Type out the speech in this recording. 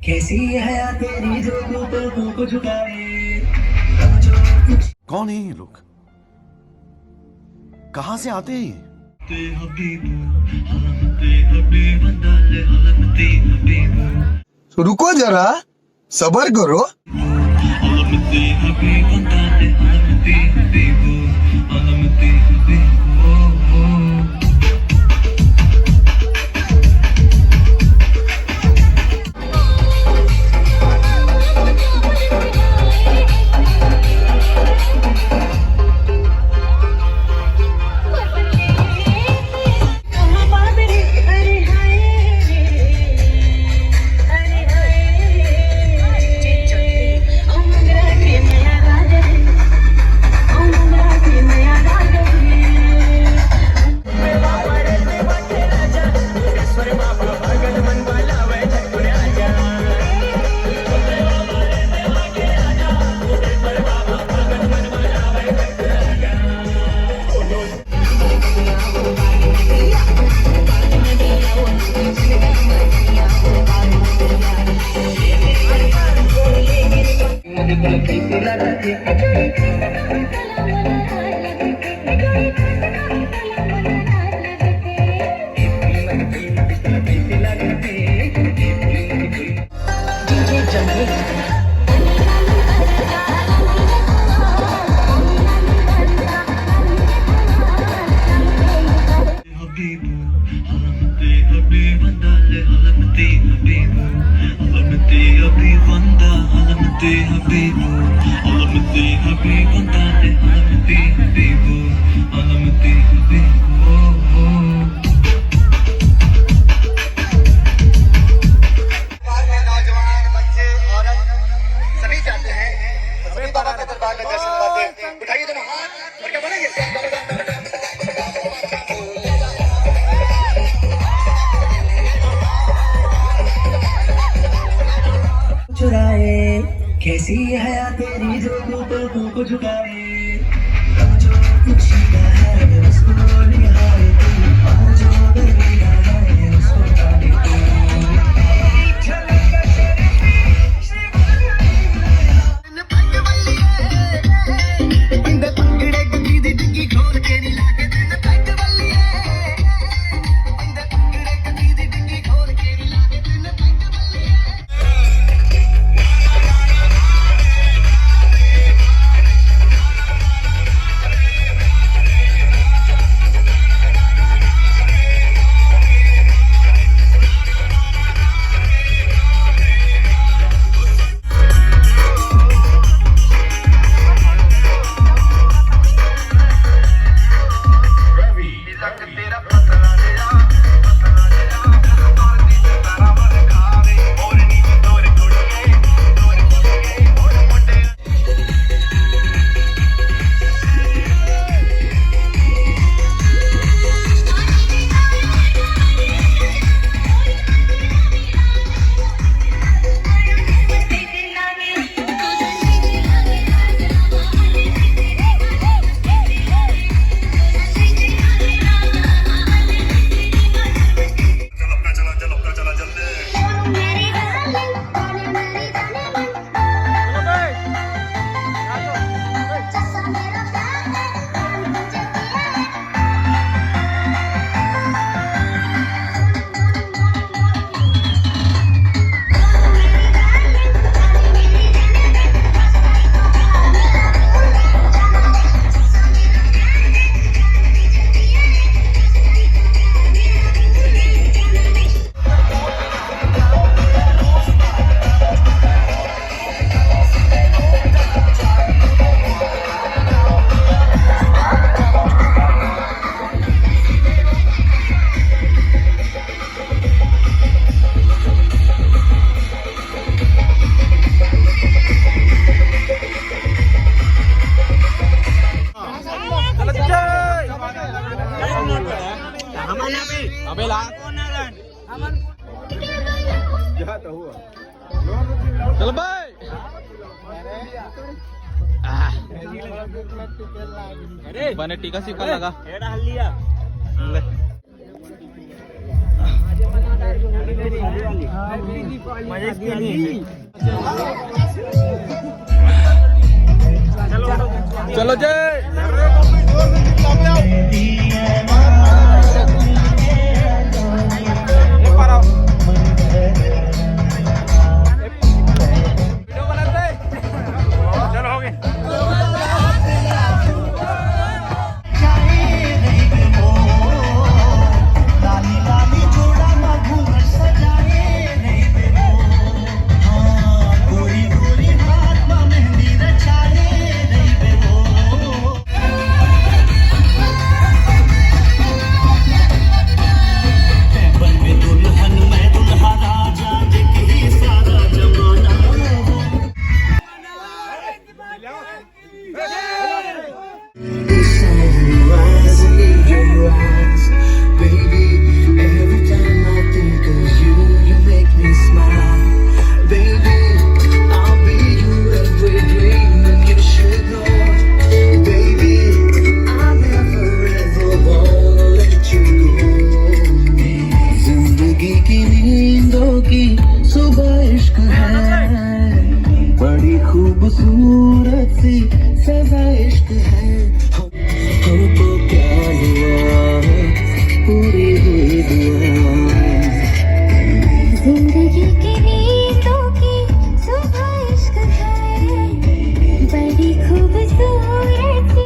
कैसी है तेरी जो तू को झुकाए। कौन है ये लोग? कहां से आते हैं ये? रुको जरा, सबर करो। चुराए कैसी है तेरी जो तू को झुकाए। जो कुछ है उसको निहारे तू, और जो दरिया है उसको पाले तू। चल भाई। बने टीका सिक्का लगा। चलो जय लाली लाली जोड़ा मधुर सजाए नहीं बेबो हाँ गोरी गोरी हाथ में मेहंदी रचाए नहीं बेबो बन में दुल्हन मैं दुल्हा राजा देख ही सारा जमाना Baby, every time I think of you, you make me smile. Baby, I'll be your every dream, and you should know. Baby, I never ever wanna let you go. जिंदगी की नींदों की सुबह इश्क है, बड़ी खूबसूरत सी सजा इश्क है. हमको क्या हुआ पूरी हुई दुआ